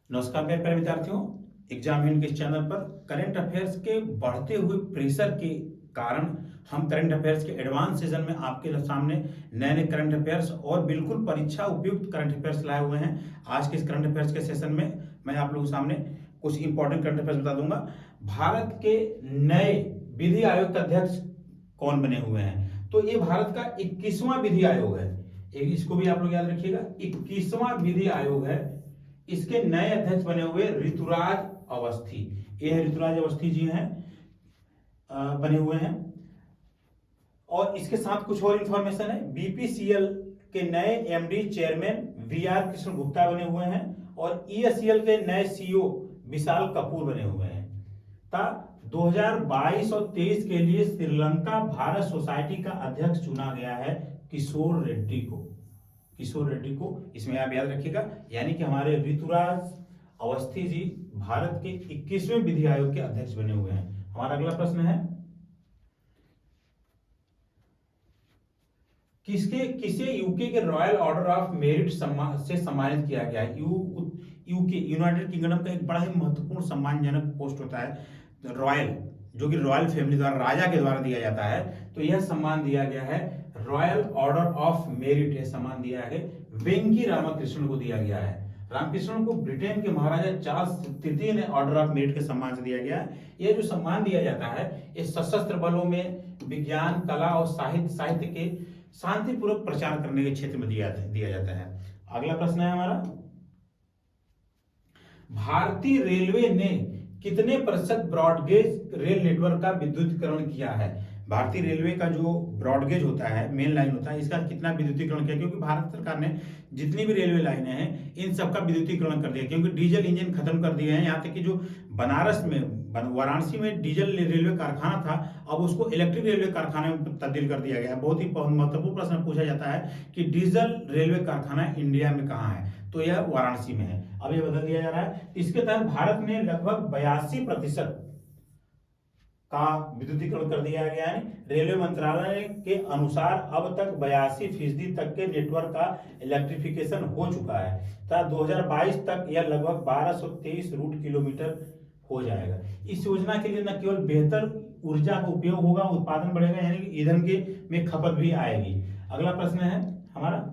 नमस्कार मेरे प्यारे विद्यार्थियों। एग्जाम हिंद के इस चैनल पर करंट अफेयर्स के बढ़ते हुए प्रेशर के कारण हम करंट अफेयर्स के एडवांस सीजन में आपके सामने नए नए करंट अफेयर्स और बिल्कुल परीक्षा उपयुक्त करंट अफेयर्स लाए हुए हैं। आज के इस करंट अफेयर्स के सेशन में मैं आप लोगों के सामने कुछ इंपॉर्टेंट करंट अफेयर्स बता दूंगा। भारत के नए विधि आयोग के अध्यक्ष कौन बने हुए हैं? तो ये भारत का 21वां विधि आयोग है। इसको भी आप लोग याद रखिएगा, 21वां विधि आयोग है। इसके नए अध्यक्ष बने हुए ऋतुराज अवस्थी। ये ऋतुराज अवस्थी जी हैं, बने हुए हैं। और इसके साथ कुछ और इंफॉर्मेशन है। बीपीसीएल के नए MD chairman VR Krishna Gupta बने हुए हैं और ईएससीएल के नए सीईओ विशाल कपूर बने हुए हैं। 2022 और 23 के लिए श्रीलंका भारत सोसाइटी का अध्यक्ष चुना गया है किशोर रेड्डी को। किशोर रेड्डी को इसमें आप याद रखिएगा, यानी कि हमारे ऋतुराज अवस्थी जी भारत के 21वें विधि आयोग के अध्यक्ष बने हुए हैं। हमारा अगला प्रश्न है, किसे यूके के रॉयल ऑर्डर ऑफ मेरिट से सम्मानित किया गया है? यूके यूनाइटेड किंगडम का एक बड़ा ही महत्वपूर्ण सम्मानजनक पोस्ट होता है रॉयल, जो कि रॉयल फैमिली द्वारा, राजा के द्वारा दिया जाता है। तो यह सम्मान दिया गया है रॉयल ऑर्डर ऑफ मेरिट। यह सम्मान दिया है वेंकी रामकृष्ण को दिया गया है। रामकृष्ण को ब्रिटेन के महाराजा चार्ल्स तृतीय ने ऑर्डर ऑफ मेरिट के सम्मान से दिया गया है। यह जो सम्मान दिया जाता है, ये सशस्त्र बलों में विज्ञान, कला और साहित्य के शांतिपूर्वक प्रचार करने के क्षेत्र में दिया जाता है। अगला प्रश्न है हमारा, भारतीय रेलवे ने कितने प्रतिशत ब्रॉडगेज रेल नेटवर्क का विद्युतीकरण किया है? भारतीय रेलवे का जो ब्रॉडगेज होता है, मेन लाइन होता है, इसका कितना विद्युतीकरण किया? क्योंकि भारत सरकार ने जितनी भी रेलवे लाइनें हैं इन सबका विद्युतीकरण कर दिया, क्योंकि डीजल इंजन खत्म कर दिए हैं। यहाँ तक कि जो बनारस में, वाराणसी में डीजल रेलवे कारखाना था, अब उसको इलेक्ट्रिक रेलवे कारखाने में तब्दील कर दिया गया है। बहुत ही महत्वपूर्ण प्रश्न पूछा जाता है कि डीजल रेलवे कारखाना इंडिया में कहाँ है? तो यह वाराणसी में है। अब यह बदल दिया जा रहा है। इसके तहत भारत ने लगभग 82% का विद्युतीकरण कर दिया गया है। रेलवे मंत्रालय के अनुसार अब तक 82% तक के नेटवर्क का इलेक्ट्रिफिकेशन हो चुका है तथा 2022 तक यह लगभग 1223 रूट किलोमीटर हो जाएगा। इस योजना के लिए न केवल बेहतर ऊर्जा का उपयोग होगा, उत्पादन बढ़ेगा, यानी कि ईंधन के में खपत भी आएगी। अगला प्रश्न है हमारा,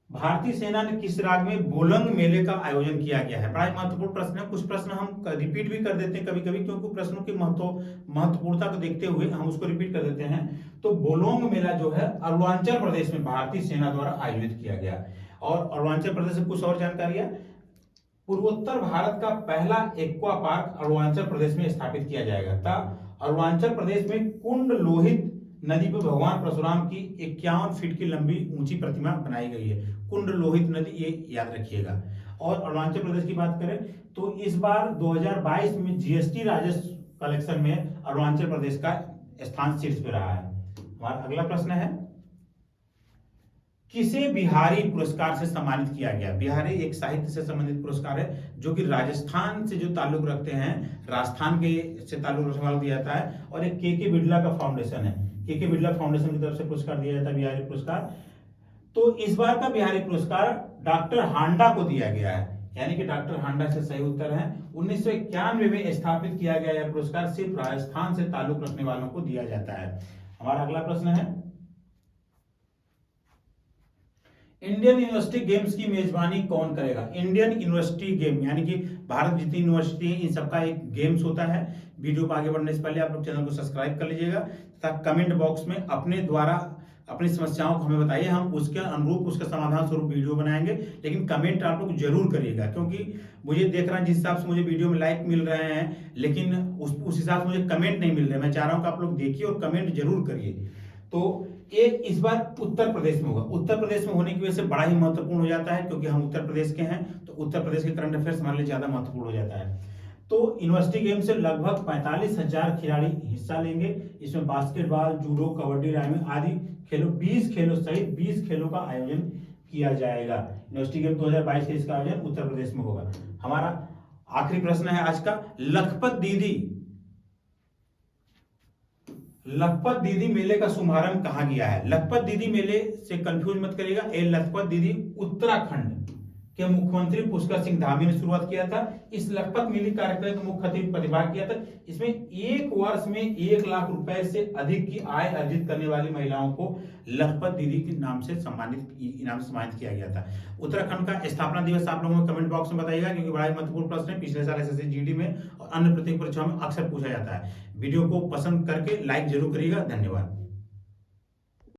भारतीय सेना ने किस राज्य में बोलंग मेले का आयोजन किया गया है? बड़ा महत्वपूर्ण प्रश्न है। कुछ प्रश्न हम रिपीट भी कर देते हैं कभी कभी, क्योंकि प्रश्नों की महत्वपूर्णता को देखते हुए हम उसको रिपीट कर देते हैं। तो बोलोंग मेला जो है अरुणाचल प्रदेश में भारतीय सेना द्वारा आयोजित किया गया। और अरुणाचल प्रदेश से कुछ और जानकारियां, पूर्वोत्तर भारत का पहला एक्वा पार्क अरुणाचल प्रदेश में स्थापित किया जाएगा। अरुणाचल प्रदेश में कुंड लोहित नदी पर भगवान परशुराम की 51 फीट की लंबी ऊंची प्रतिमा बनाई गई है। कुंड लोहित नदी, ये याद रखिएगा। और अरुणाचल प्रदेश की बात करें तो इस बार 2022 में जीएसटी राजस्व कलेक्शन में अरुणाचल प्रदेश का स्थान शीर्ष पे रहा है। हमारा अगला प्रश्न है, किसे बिहारी पुरस्कार से सम्मानित किया गया? बिहारी एक साहित्य से संबंधित पुरस्कार है जो कि राजस्थान से जो ताल्लुक रखते हैं, राजस्थान के से ताल्लुक रखने वाला दिया जाता है। और एक के बिड़ला का फाउंडेशन है, के बिड़ला फाउंडेशन की तरफ से पुरस्कार दिया जाता है बिहारी पुरस्कार। तो इस बार का बिहारी पुरस्कार डॉक्टर हांडा को दिया गया है, यानी कि डॉक्टर हांडा से सही उत्तर है। 1991 में स्थापित किया गया यह पुरस्कार सिर्फ राजस्थान से ताल्लुक रखने वालों को दिया जाता है। हमारा अगला प्रश्न है, इंडियन यूनिवर्सिटी गेम्स की मेजबानी कौन करेगा? इंडियन यूनिवर्सिटी गेम, यानी कि भारत जितनी यूनिवर्सिटी है इन सबका एक गेम्स होता है। वीडियो को आगे बढ़ने से पहले आप लोग चैनल को सब्सक्राइब कर लीजिएगा तथा कमेंट बॉक्स में अपने द्वारा अपनी समस्याओं को हमें बताइए, हम उसके अनुरूप उसका समाधान स्वरूप वीडियो बनाएंगे। लेकिन कमेंट आप लोग जरूर करिएगा, क्योंकि मुझे देख रहा है जिस हिसाब से मुझे वीडियो में लाइक मिल रहे हैं, लेकिन उस हिसाब से मुझे कमेंट नहीं मिल रहे। मैं चाह रहा हूँ कि आप लोग देखिए और कमेंट जरूर करिए। तो ये इस बार उत्तर प्रदेश में होगा। उत्तर प्रदेश में होने की वजह से बड़ा ही महत्वपूर्ण हो जाता है, क्योंकि हम उत्तर प्रदेश के हैं, तो उत्तर प्रदेश के करंट अफेयर्स हमारे लिए ज्यादा महत्वपूर्ण हो जाता है। तो यूनिवर्सिटी गेम से लगभग 45,000 खिलाड़ी हिस्सा लेंगे। इसमें बास्केटबॉल, जूडो, कबड्डी, राइमिंग आदि खेलों, 20 खेलों सहित 20 खेलों का आयोजन किया जाएगा। यूनिवर्सिटी गेम 2022 के इसका आयोजन उत्तर प्रदेश में होगा। हमारा आखिरी प्रश्न है आज का, लखपत दीदी मेले का शुभारंभ कहां किया है? लखपत दीदी मेले से कंफ्यूज मत करिएगा, ये लखपत दीदी उत्तराखंड के मुख्यमंत्री पुष्कर सिंह धामी ने शुरुआत किया था। इस लखपत मिली कार्यक्रम के मुख्य अतिथि प्रतिभाग किया था। इसमें एक वर्ष में 1 लाख रुपए से अधिक की आय अर्जित करने वाली महिलाओं को लखपत दीदी के नाम से सम्मानित किया गया था। उत्तराखंड का स्थापना दिवस आप लोगों को कमेंट बॉक्स में बताइएगा, क्योंकि बड़ा ही महत्वपूर्ण प्रश्न है। पिछले साल एसएससी जीडी में और अन्य प्रतियोगी परीक्षाओं में अक्सर पूछा जाता है। वीडियो को पसंद करके लाइक जरूर करिएगा। धन्यवाद।